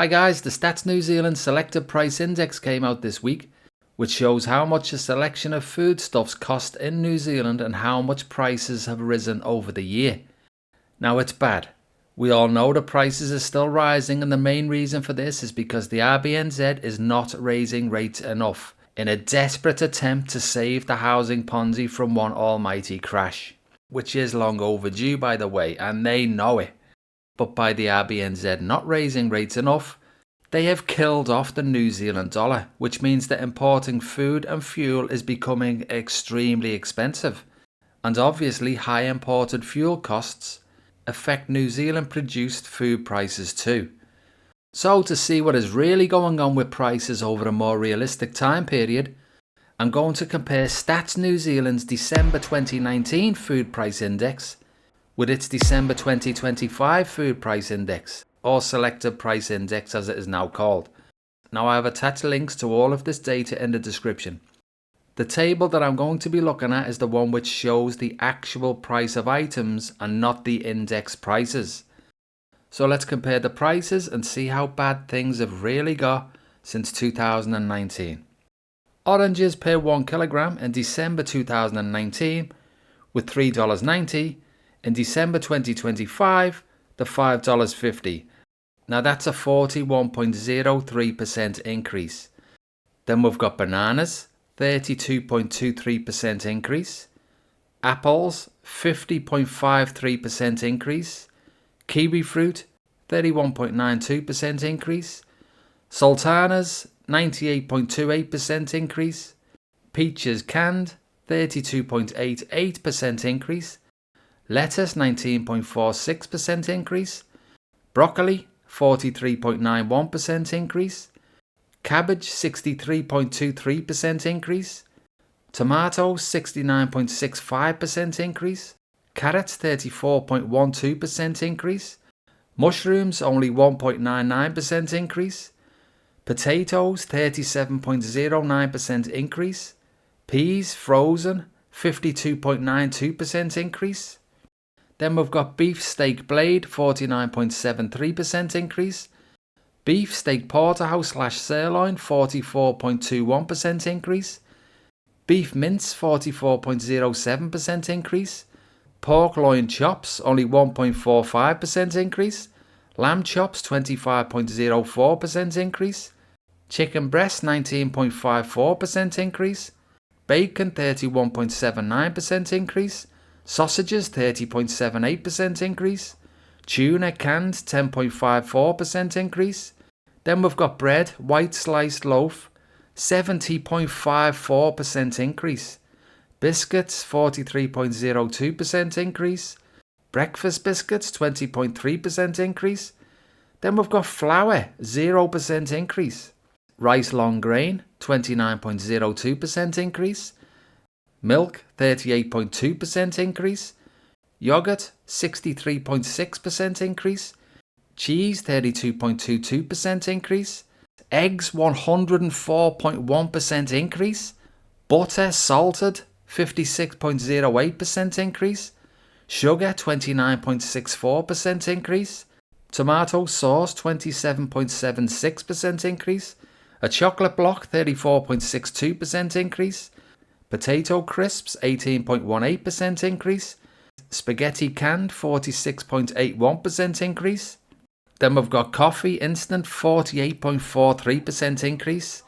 Hi guys, the Stats New Zealand Selected Price Index came out this week, which shows how much a selection of foodstuffs cost in New Zealand and how much prices have risen over the year. Now it's bad. We all know the prices are still rising, and the main reason for this is because the RBNZ is not raising rates enough in a desperate attempt to save the housing PONZI from one almighty crash, which is long overdue by the way, and they know it. But by the RBNZ not raising rates enough, they have killed off the New Zealand dollar, which means that importing food and fuel is becoming extremely expensive. And obviously high imported fuel costs affect New Zealand produced food prices too. So to see what is really going on with prices over a more realistic time period, I'm going to compare Stats New Zealand's December 2019 food price index with its December 2025 food price index, or selected price index as it is now called. Now I have attached links to all of this data in the description. The table that I'm going to be looking at is the one which shows the actual price of items and not the index prices. So let's compare the prices and see how bad things have really got since 2019. Oranges per 1 kilogram in December 2019 with $3.90. In December 2025, the $5.50. Now that's a 41.03% increase. Then we've got bananas, 32.23% increase. Apples, 50.53% increase. Kiwi fruit, 31.92% increase. Sultanas, 98.28% increase. Peaches canned, 32.88% increase. Lettuce, 19.46% increase. Broccoli, 43.91% increase. Cabbage, 63.23% increase. Tomatoes, 69.65% increase. Carrots, 34.12% increase. Mushrooms, only 1.99% increase. Potatoes, 37.09% increase. Peas, frozen, 52.92% increase. Then we've got beef steak blade, 49.73% increase. Beef steak porterhouse / sirloin, 44.21% increase. Beef mince, 44.07% increase. Pork loin chops, only 1.45% increase. Lamb chops, 25.04% increase. Chicken breast, 19.54% increase. Bacon, 31.79% increase. Sausages, 30.78% increase. Tuna canned, 10.54% increase. Then we've got bread, white sliced loaf, 70.54% increase. Biscuits, 43.02% increase. Breakfast biscuits, 20.3% increase. Then we've got flour, 0% increase. Rice long grain, 29.02% increase. Milk, 38.2% increase. Yogurt, 63.6% increase. Cheese, 32.22% increase. Eggs, 104.1% increase. Butter, salted, 56.08% increase. Sugar, 29.64% increase. Tomato sauce, 27.76% increase. A chocolate block, 34.62% increase. Potato crisps, 18.18% increase. Spaghetti canned, 46.81% increase. Then we've got coffee instant, 48.43% increase.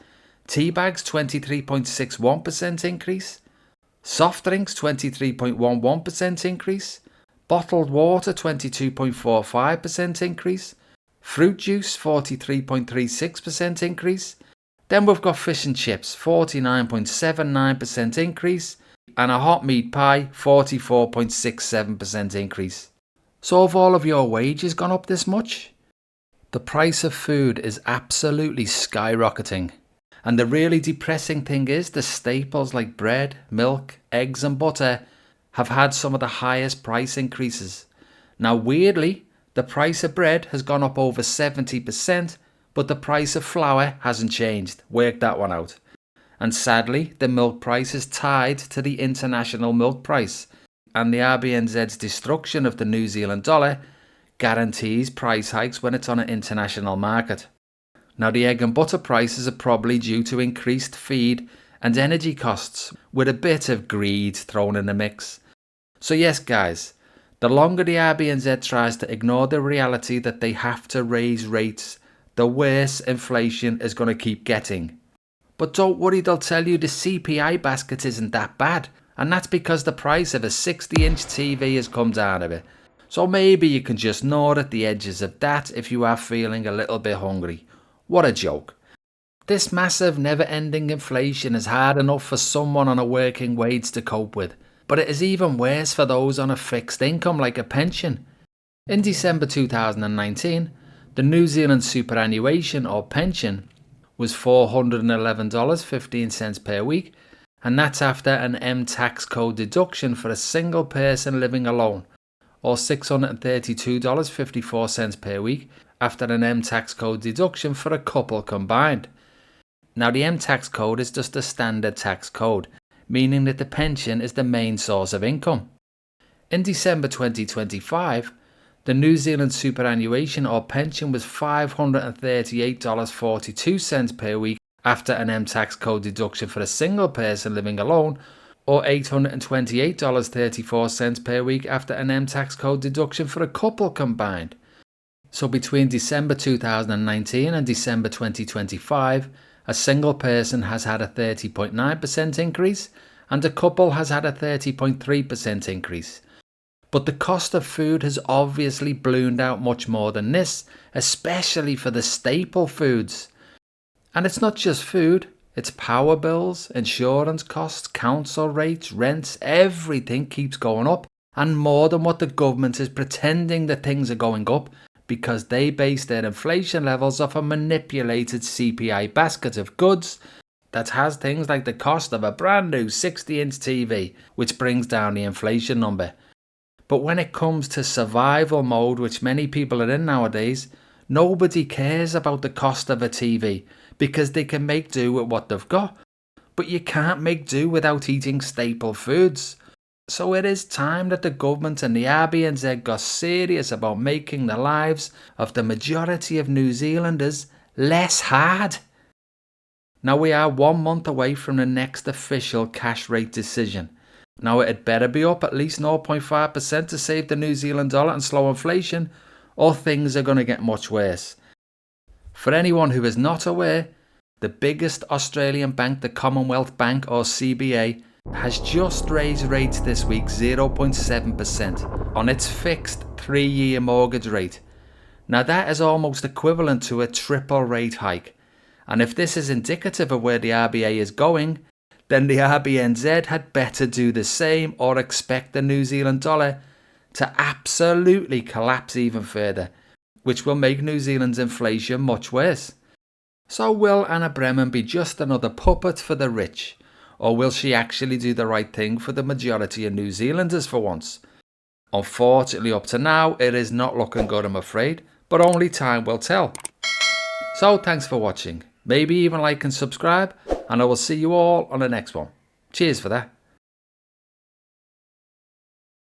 Tea bags, 23.61% increase. Soft drinks, 23.11% increase. Bottled water, 22.45% increase. Fruit juice, 43.36% increase. Then we've got fish and chips, 49.79% increase. And a hot meat pie, 44.67% increase. So have all of your wages gone up this much? The price of food is absolutely skyrocketing. And the really depressing thing is the staples like bread, milk, eggs and butter have had some of the highest price increases. Now weirdly, the price of bread has gone up over 70%, but the price of flour hasn't changed. Work that one out. And sadly, the milk price is tied to the international milk price, and the RBNZ's destruction of the New Zealand dollar guarantees price hikes when it's on an international market. Now the egg and butter prices are probably due to increased feed and energy costs, with a bit of greed thrown in the mix. So yes guys, the longer the RBNZ tries to ignore the reality that they have to raise rates, the worse inflation is going to keep getting. But don't worry, they'll tell you the CPI basket isn't that bad, and that's because the price of a 60-inch TV has come down a bit. So maybe you can just gnaw at the edges of that if you are feeling a little bit hungry. What a joke. This massive never-ending inflation is hard enough for someone on a working wage to cope with, but it is even worse for those on a fixed income like a pension. In December 2019, the New Zealand superannuation or pension was $411.15 per week, and that's after an M tax code deduction for a single person living alone, or $632.54 per week after an M tax code deduction for a couple combined. Now the M tax code is just a standard tax code, meaning that the pension is the main source of income. In December 2025, the New Zealand superannuation or pension was $538.42 per week after an M tax code deduction for a single person living alone, or $828.34 per week after an M tax code deduction for a couple combined. So between December 2019 and December 2025, a single person has had a 30.9% increase and a couple has had a 30.3% increase. But the cost of food has obviously ballooned out much more than this, especially for the staple foods. And it's not just food, it's power bills, insurance costs, council rates, rents, everything keeps going up, and more than what the government is pretending that things are going up, because they base their inflation levels off a manipulated CPI basket of goods that has things like the cost of a brand new 60-inch TV, which brings down the inflation number. But when it comes to survival mode, which many people are in nowadays, nobody cares about the cost of a TV because they can make do with what they've got. But you can't make do without eating staple foods. So it is time that the government and the RBNZ got serious about making the lives of the majority of New Zealanders less hard. Now we are 1 month away from the next official cash rate decision. Now it had better be up at least 0.5% to save the New Zealand dollar and slow inflation, or things are going to get much worse. For anyone who is not aware, the biggest Australian bank, the Commonwealth Bank or CBA, has just raised rates this week 0.7% on its fixed 3-year mortgage rate. Now that is almost equivalent to a triple rate hike. And if this is indicative of where the RBA is going, then the RBNZ had better do the same or expect the New Zealand dollar to absolutely collapse even further, which will make New Zealand's inflation much worse. So will Anna Bremen be just another puppet for the rich? Or will she actually do the right thing for the majority of New Zealanders for once? Unfortunately, up to now, it is not looking good, I'm afraid, but only time will tell. So thanks for watching. Maybe even like and subscribe, and I will see you all on the next one. Cheers for that.